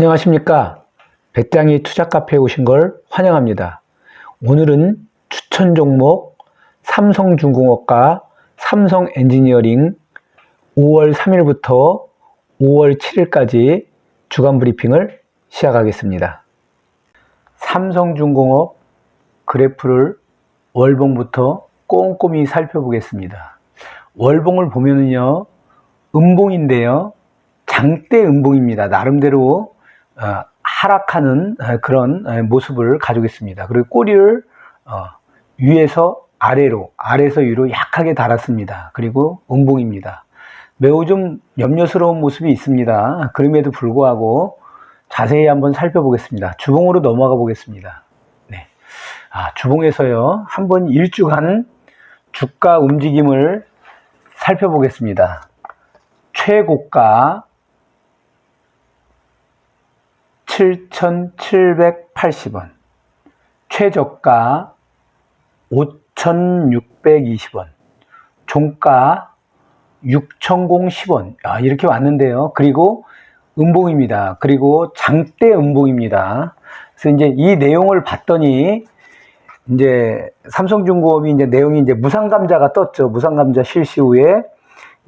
안녕하십니까. 배짱이 투자카페에 오신 걸 환영합니다. 오늘은 추천 종목 삼성중공업과 삼성엔지니어링 5월 3일부터 5월 7일까지 주간 브리핑을 시작하겠습니다. 삼성중공업 그래프를 월봉부터 꼼꼼히 살펴보겠습니다. 월봉을 보면은요, 음봉인데요, 장대 음봉입니다. 나름대로 하락하는 그런 모습을 가지고 있습니다. 그리고 꼬리를 위에서 아래로, 아래에서 위로 약하게 달았습니다. 그리고 음봉입니다. 매우 좀 염려스러운 모습이 있습니다. 그럼에도 불구하고 자세히 한번 살펴보겠습니다. 주봉으로 넘어가 보겠습니다. 네. 주봉에서요, 한번 일주간 주가 움직임을 살펴보겠습니다. 최고가 7,780원, 최저가 5,620원, 종가 6,010원, 이렇게 왔는데요. 그리고 음봉입니다. 그리고 장대 음봉입니다. 그래서 이제 이 내용을 봤더니 이제 삼성중공업이 이제 내용이 이제 무상감자가 떴죠. 무상감자 실시 후에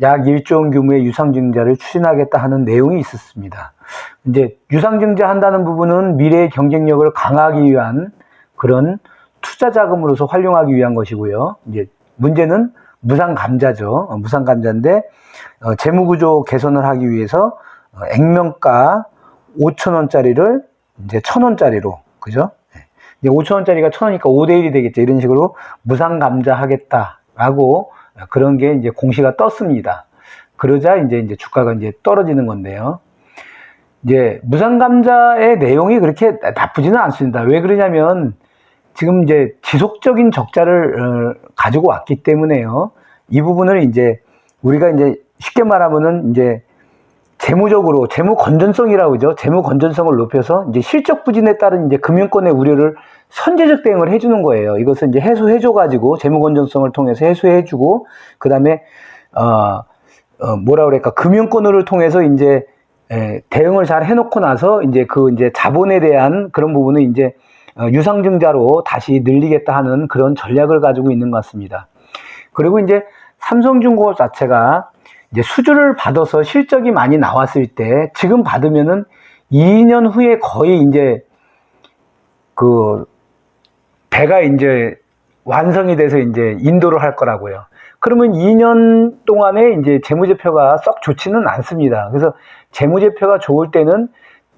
약 1조 원 규모의 유상증자를 추진하겠다 하는 내용이 있었습니다. 이제 유상증자 한다는 부분은 미래의 경쟁력을 강화하기 위한 그런 투자 자금으로서 활용하기 위한 것이고요. 이제 문제는 무상감자죠. 무상감자인데 재무구조 개선을 하기 위해서 액면가 5,000원짜리를 이제 1,000원짜리로, 그죠? 이제 5,000원짜리가 1,000원이니까 5대1이 되겠죠. 이런 식으로 무상감자 하겠다라고 그런 게 이제 공시가 떴습니다. 그러자 이제 주가가 이제 떨어지는 건데요. 이제 무상감자의 내용이 그렇게 나쁘지는 않습니다. 왜 그러냐면 지금 이제 지속적인 적자를 가지고 왔기 때문에요. 이 부분을 이제 우리가 이제 쉽게 말하면은 이제 재무적으로 재무 건전성이라고 그러죠. 재무 건전성을 높여서 이제 실적 부진에 따른 이제 금융권의 우려를 선제적 대응을 해주는 거예요. 이것을 이제 해소해줘 가지고 재무 건전성을 통해서 해소해주고 그 다음에 뭐라 그럴까, 금융권을 통해서 이제 대응을 잘 해놓고 나서 이제 이제 자본에 대한 그런 부분을 이제 유상증자로 다시 늘리겠다 하는 그런 전략을 가지고 있는 것 같습니다. 그리고 이제 삼성중공업 자체가 이제 수주를 받아서 실적이 많이 나왔을 때 지금 받으면은 2년 후에 거의 이제 배가 이제 완성이 돼서 이제 인도를 할 거라고요. 그러면 2년 동안에 이제 재무제표가 썩 좋지는 않습니다. 그래서 재무제표가 좋을 때는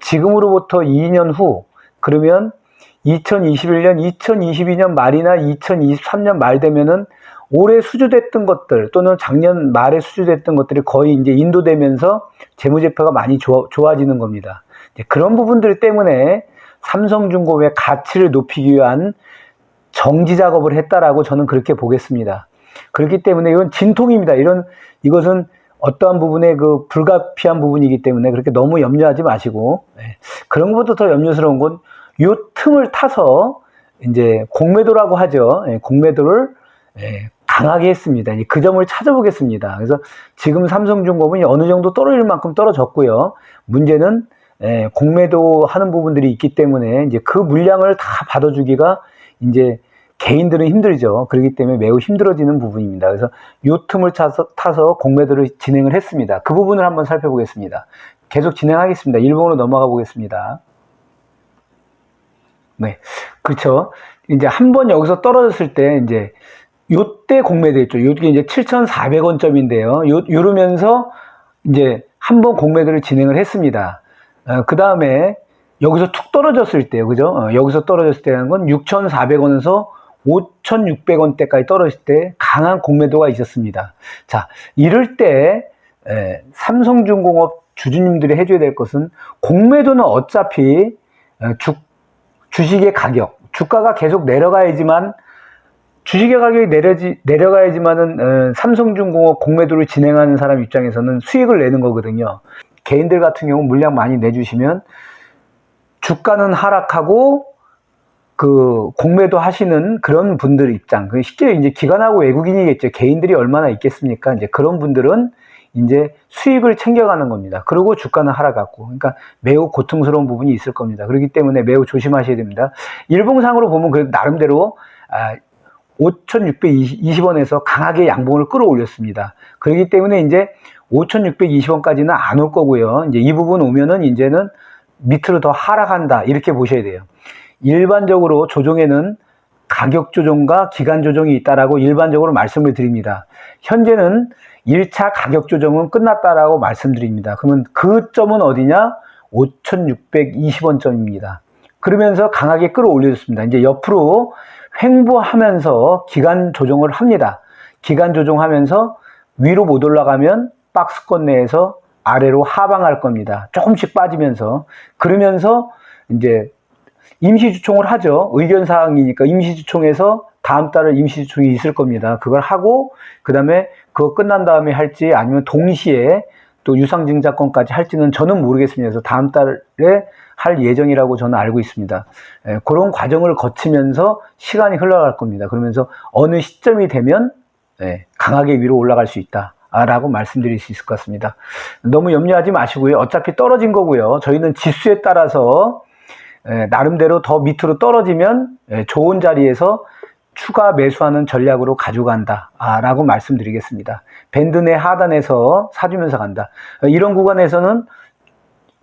지금으로부터 2년 후, 그러면 2021년, 2022년 말이나 2023년 말 되면은 올해 수주됐던 것들 또는 작년 말에 수주됐던 것들이 거의 이제 인도되면서 재무제표가 많이 좋아지는 겁니다. 그런 부분들 때문에 삼성중공업의 가치를 높이기 위한 정지 작업을 했다라고 저는 그렇게 보겠습니다. 그렇기 때문에 이건 진통입니다. 이것은 어떠한 부분에 불가피한 부분이기 때문에 그렇게 너무 염려하지 마시고, 그런 것보다 더 염려스러운 건 이 틈을 타서 이제 공매도라고 하죠. 공매도를 강하게 했습니다. 그 점을 찾아보겠습니다. 그래서 지금 삼성중공업은 어느 정도 떨어질 만큼 떨어졌고요. 문제는 공매도 하는 부분들이 있기 때문에 이제 그 물량을 다 받아주기가 이제 개인들은 힘들죠. 그렇기 때문에 매우 힘들어지는 부분입니다. 그래서 이 틈을 타서 공매도를 진행을 했습니다. 그 부분을 한번 살펴보겠습니다. 계속 진행하겠습니다. 일본으로 넘어가 보겠습니다. 네, 그렇죠. 이제 한번 여기서 떨어졌을 때 이제 요때 공매도 했죠. 요게 이제 7,400원점인데요. 요러면서 이제 한번 공매도를 진행을 했습니다. 그 다음에 여기서 툭 떨어졌을 때요. 그죠? 여기서 떨어졌을 때라는 건 6,400원에서 5,600원대까지 떨어질 때 강한 공매도가 있었습니다. 자, 이럴 때 삼성중공업 주주님들이 해줘야 될 것은, 공매도는 어차피 주식의 가격, 주가가 계속 내려가야지만, 주식의 가격이 내려가야지만은 삼성중공업 공매도를 진행하는 사람 입장에서는 수익을 내는 거거든요. 개인들 같은 경우 물량 많이 내주시면 주가는 하락하고 공매도 하시는 그런 분들 입장, 쉽게 이제 기관하고 외국인이겠죠. 개인들이 얼마나 있겠습니까? 이제 그런 분들은 이제 수익을 챙겨가는 겁니다. 그리고 주가는 하락하고, 그러니까 매우 고통스러운 부분이 있을 겁니다. 그렇기 때문에 매우 조심하셔야 됩니다. 일봉상으로 보면 그래도 나름대로 5,620원에서 강하게 양봉을 끌어올렸습니다. 그렇기 때문에 이제 5,620원까지는 안 올 거고요. 이제 이 부분 오면은 이제는 밑으로 더 하락한다, 이렇게 보셔야 돼요. 일반적으로 조정에는 가격 조정과 기간 조정이 있다라고 일반적으로 말씀을 드립니다. 현재는 1차 가격 조정은 끝났다라고 말씀드립니다. 그러면 그 점은 어디냐? 5,620원 점입니다. 그러면서 강하게 끌어올려줬습니다. 이제 옆으로 횡보하면서 기간 조정을 합니다. 기간 조정하면서 위로 못 올라가면 박스권 내에서 아래로 하방할 겁니다. 조금씩 빠지면서. 그러면서 이제 임시주총을 하죠. 의견사항이니까 임시주총에서 다음 달에 임시주총이 있을 겁니다. 그걸 하고 그 다음에 그거 끝난 다음에 할지 아니면 동시에 또 유상증자권까지 할지는 저는 모르겠습니다. 그래서 다음 달에 할 예정이라고 저는 알고 있습니다. 그런 과정을 거치면서 시간이 흘러갈 겁니다. 그러면서 어느 시점이 되면 강하게 위로 올라갈 수 있다 라고 말씀드릴 수 있을 것 같습니다. 너무 염려하지 마시고요. 어차피 떨어진 거고요. 저희는 지수에 따라서 나름대로 더 밑으로 떨어지면 좋은 자리에서 추가 매수하는 전략으로 가져간다 라고 말씀드리겠습니다. 밴드 내 하단에서 사주면서 간다. 이런 구간에서는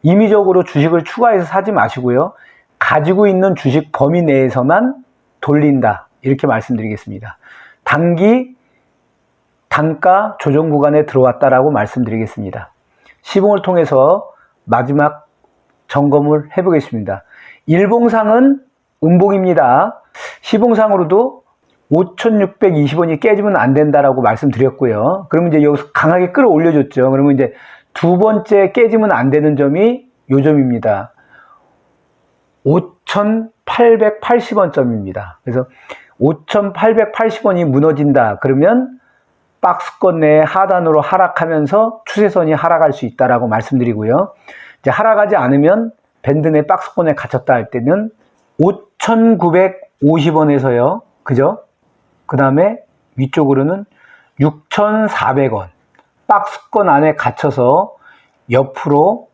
임의적으로 주식을 추가해서 사지 마시고요. 가지고 있는 주식 범위 내에서만 돌린다, 이렇게 말씀드리겠습니다. 단기 단가 조정 구간에 들어왔다라고 말씀드리겠습니다. 시봉을 통해서 마지막 점검을 해보겠습니다. 일봉상은 음봉입니다. 시봉상으로도 5,620원이 깨지면 안 된다라고 말씀드렸고요. 그러면 이제 여기서 강하게 끌어올려줬죠. 그러면 이제 두 번째 깨지면 안 되는 점이 요 점입니다. 5,880원 점입니다. 그래서 5,880원이 무너진다. 그러면 박스권 내 하단으로 하락하면서 추세선이 하락할 수 있다라고 말씀드리고요. 이제 하락하지 않으면 밴드 내 박스권에 갇혔다 할 때는 5,950원에서요. 그죠? 그 다음에 위쪽으로는 6,400원. 박스권 안에 갇혀서 옆으로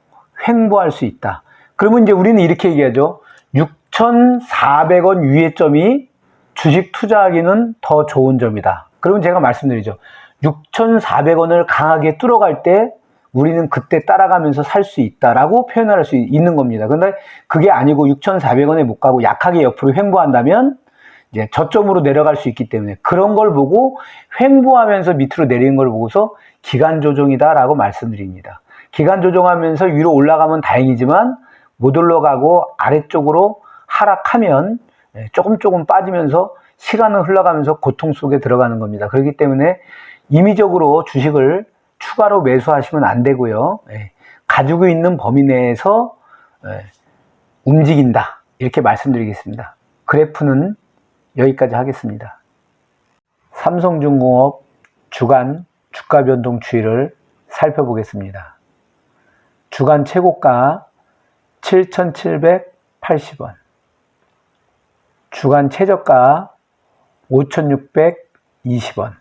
횡보할 수 있다. 그러면 이제 우리는 이렇게 얘기하죠. 6,400원 위의 점이 주식 투자하기는 더 좋은 점이다. 그러면 제가 말씀드리죠. 6,400원을 강하게 뚫어갈 때 우리는 그때 따라가면서 살 수 있다라고 표현할 수 있는 겁니다. 근데 그게 아니고 6,400원에 못 가고 약하게 옆으로 횡보한다면 이제 저점으로 내려갈 수 있기 때문에 그런 걸 보고 횡보하면서 밑으로 내리는 걸 보고서 기간 조정이다라고 말씀드립니다. 기간 조정하면서 위로 올라가면 다행이지만 못 올라가고 아래쪽으로 하락하면 조금 빠지면서 시간은 흘러가면서 고통 속에 들어가는 겁니다. 그렇기 때문에 임의적으로 주식을 추가로 매수하시면 안 되고요. 가지고 있는 범위 내에서 움직인다, 이렇게 말씀드리겠습니다. 그래프는 여기까지 하겠습니다. 삼성중공업 주간 주가 변동 추이를 살펴보겠습니다. 주간 최고가 7,780원, 주간 최저가 5,620원,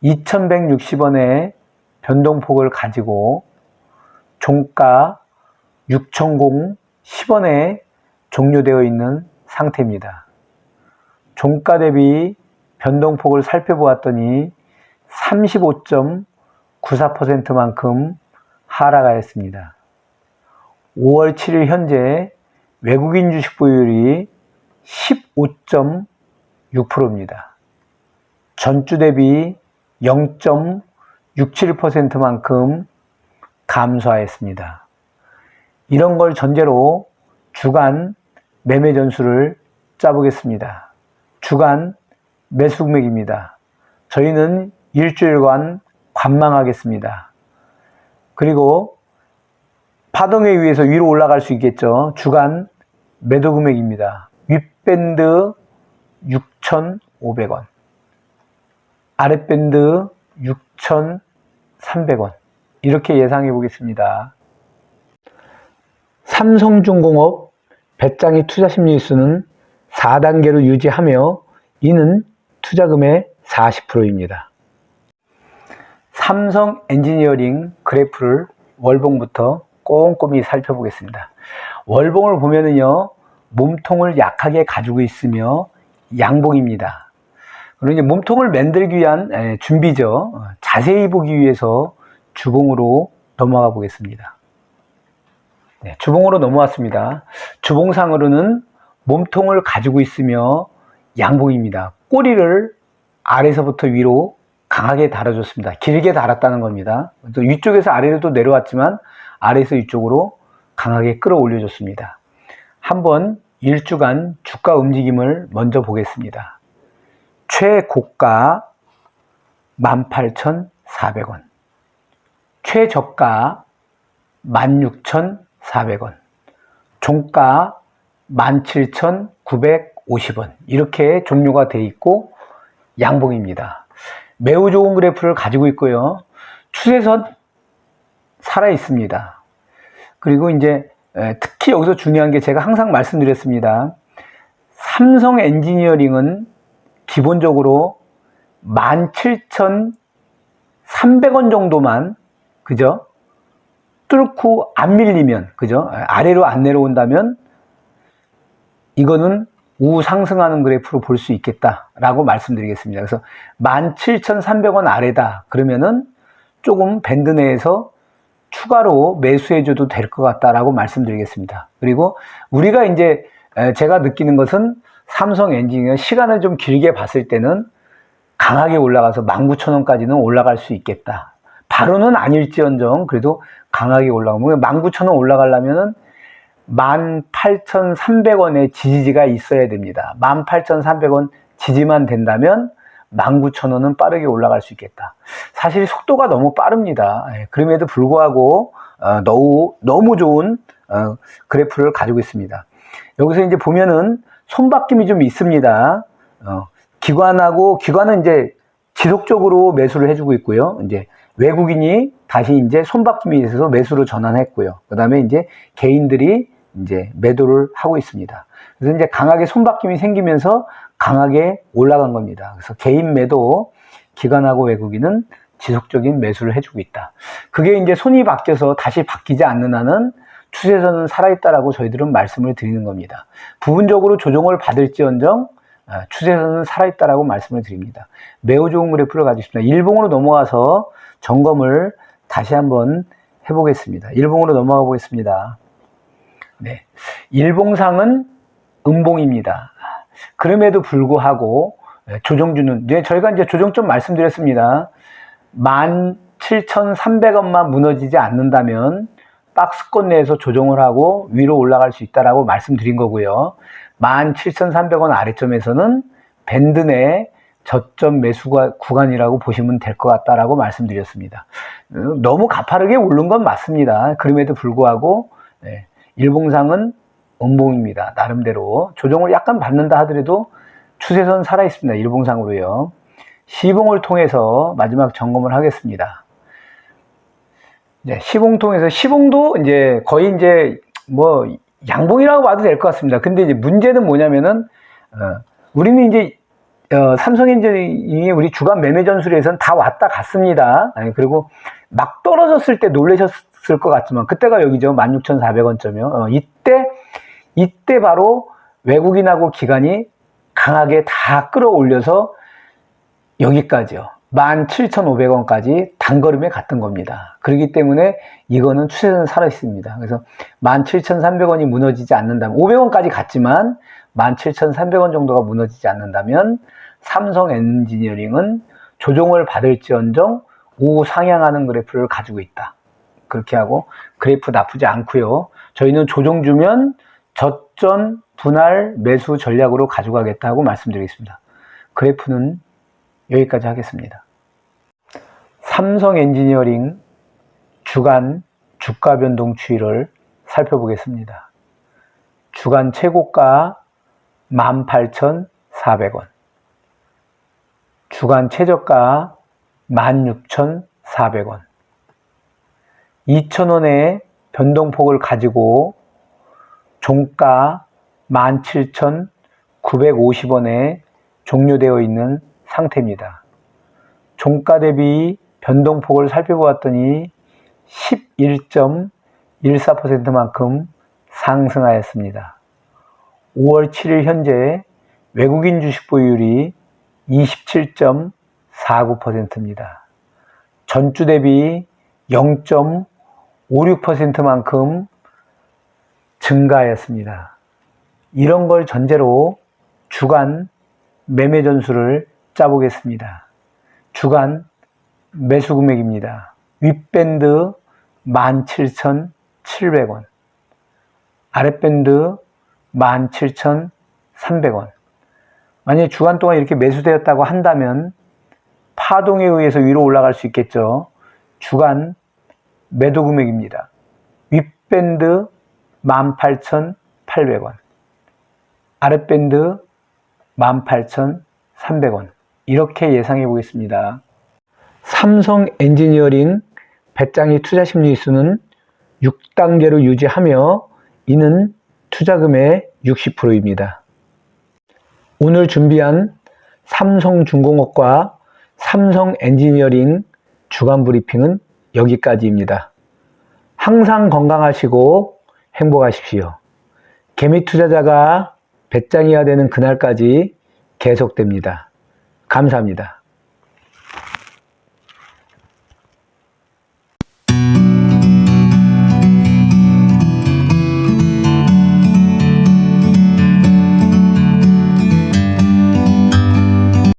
2,160원의 변동폭을 가지고 종가 6,010원에 종료되어 있는 상태입니다. 종가 대비 변동폭을 살펴보았더니 35.94%만큼 하락하였습니다. 5월 7일 현재 외국인 주식 보유율이 15.6%입니다. 전주 대비 0.67%만큼 감소하였습니다. 이런 걸 전제로 주간 매매 전술을 짜보겠습니다. 주간 매수 금액입니다. 저희는 일주일간 관망하겠습니다. 그리고 파동에 의해서 위로 올라갈 수 있겠죠. 주간 매도 금액입니다. 윗밴드 6,500원, 아랫밴드 6,300원, 이렇게 예상해 보겠습니다. 삼성중공업 배짱이 투자심리수는 4단계로 유지하며 이는 투자금의 40%입니다. 삼성 엔지니어링 그래프를 월봉부터 꼼꼼히 살펴보겠습니다. 월봉을 보면은요, 몸통을 약하게 가지고 있으며 양봉입니다. 그리고 이제 몸통을 만들기 위한 준비죠. 자세히 보기 위해서 주봉으로 넘어가 보겠습니다. 네, 주봉으로 넘어왔습니다. 주봉상으로는 몸통을 가지고 있으며 양봉입니다. 꼬리를 아래서부터 위로 강하게 달아줬습니다. 길게 달았다는 겁니다. 또 위쪽에서 아래로 내려왔지만 아래에서 위쪽으로 강하게 끌어올려줬습니다. 한번 일주간 주가 움직임을 먼저 보겠습니다. 최고가 18,400원, 최저가 16,400원, 종가 17,950원 이렇게 종료가 되어 있고 양봉입니다. 매우 좋은 그래프를 가지고 있고요. 추세선 살아 있습니다. 그리고 이제 특히 여기서 중요한 게 제가 항상 말씀드렸습니다. 삼성 엔지니어링은 기본적으로 17,300원 정도만 그죠? 뚫고 안 밀리면 그죠? 아래로 안 내려온다면 이거는 우상승하는 그래프로 볼 수 있겠다라고 말씀드리겠습니다. 그래서 17,300원 아래다 그러면은 조금 밴드 내에서 추가로 매수해줘도 될 것 같다라고 말씀드리겠습니다. 그리고 우리가 이제 제가 느끼는 것은 삼성 엔지니어 시간을 좀 길게 봤을 때는 강하게 올라가서 19,000원까지는 올라갈 수 있겠다. 바로는 아닐지언정 그래도 강하게 올라가면 19,000원 올라가려면은 18,300원의 지지가 있어야 됩니다. 18,300원 지지만 된다면 19,000원은 빠르게 올라갈 수 있겠다. 사실 속도가 너무 빠릅니다. 그럼에도 불구하고 너무 좋은 그래프를 가지고 있습니다. 여기서 이제 보면은 손바뀜이 좀 있습니다. 기관은 이제 지속적으로 매수를 해주고 있고요. 이제 외국인이 다시 이제 손바뀜이 있어서 매수로 전환했고요. 그 다음에 이제 개인들이 이제 매도를 하고 있습니다. 그래서 이제 강하게 손바뀜이 생기면서 강하게 올라간 겁니다. 그래서 개인 매도, 기관하고 외국인은 지속적인 매수를 해주고 있다. 그게 이제 손이 바뀌어서 다시 바뀌지 않는 한은 추세선은 살아있다라고 저희들은 말씀을 드리는 겁니다. 부분적으로 조정을 받을지언정 추세선은 살아있다라고 말씀을 드립니다. 매우 좋은 그래프를 가지고 있습니다. 일봉으로 넘어가서 점검을 다시 한번 해보겠습니다. 일봉으로 넘어가 보겠습니다. 네, 일봉상은 음봉입니다. 그럼에도 불구하고 조정주는 저희가 이제 조정점 말씀드렸습니다. 17,300원만 무너지지 않는다면 박스권 내에서 조정을 하고 위로 올라갈 수 있다라고 말씀드린 거고요. 17,300원 아래점에서는 밴드 내 저점 매수 구간이라고 보시면 될 것 같다라고 말씀드렸습니다. 너무 가파르게 오른 건 맞습니다. 그럼에도 불구하고 일봉상은 음봉입니다. 나름대로 조정을 약간 받는다 하더라도 추세선 살아 있습니다. 일봉상으로요. 시봉을 통해서 마지막 점검을 하겠습니다. 시봉 통해서 시봉도 이제 거의 이제 뭐 양봉이라고 봐도 될 것 같습니다. 근데 이제 문제는 뭐냐면은 우리는 이제 삼성엔지니어링이 우리 주간 매매 전술에서는 다 왔다 갔습니다. 그리고 막 떨어졌을 때 놀라셨을 것 같지만 그때가 여기죠. 16,400원점이요. 이때 바로 외국인하고 기관이 강하게 다 끌어올려서 여기까지요. 17,500원까지 단걸음에 갔던 겁니다. 그렇기 때문에 이거는 추세는 살아 있습니다. 그래서 17,300원이 무너지지 않는다면 500원까지 갔지만 17,300원 정도가 무너지지 않는다면 삼성 엔지니어링은 조정을 받을지언정 우상향하는 그래프를 가지고 있다. 그렇게 하고 그래프 나쁘지 않고요. 저희는 조정 주면 저점 분할 매수 전략으로 가져가겠다고 말씀드리겠습니다. 그래프는 여기까지 하겠습니다. 삼성 엔지니어링 주간 주가 변동 추이를 살펴보겠습니다. 주간 최고가 18,400원, 주간 최저가 16,400원, 2,000원의 변동폭을 가지고 종가 17,950원에 종료되어 있는 상태입니다. 종가 대비 변동폭을 살펴보았더니 11.14%만큼 상승하였습니다. 5월 7일 현재 외국인 주식 보유율이 27.49%입니다. 전주 대비 0.56%만큼 증가하였습니다. 이런 걸 전제로 주간 매매 전술을 짜보겠습니다. 주간 매수 금액입니다. 윗밴드 17,700원, 아랫밴드 17,300원. 만약에 주간 동안 이렇게 매수되었다고 한다면 파동에 의해서 위로 올라갈 수 있겠죠. 주간 매도 금액입니다. 윗밴드 18,800원, 아랫밴드 18,300원. 이렇게 예상해 보겠습니다. 삼성 엔지니어링 배짱이 투자 심리수는 6단계로 유지하며 이는 투자금의 60%입니다. 오늘 준비한 삼성중공업과 삼성 엔지니어링 주간 브리핑은 여기까지입니다. 항상 건강하시고 행복하십시오. 개미 투자자가 배짱이가 되는 그날까지 계속됩니다. 감사합니다.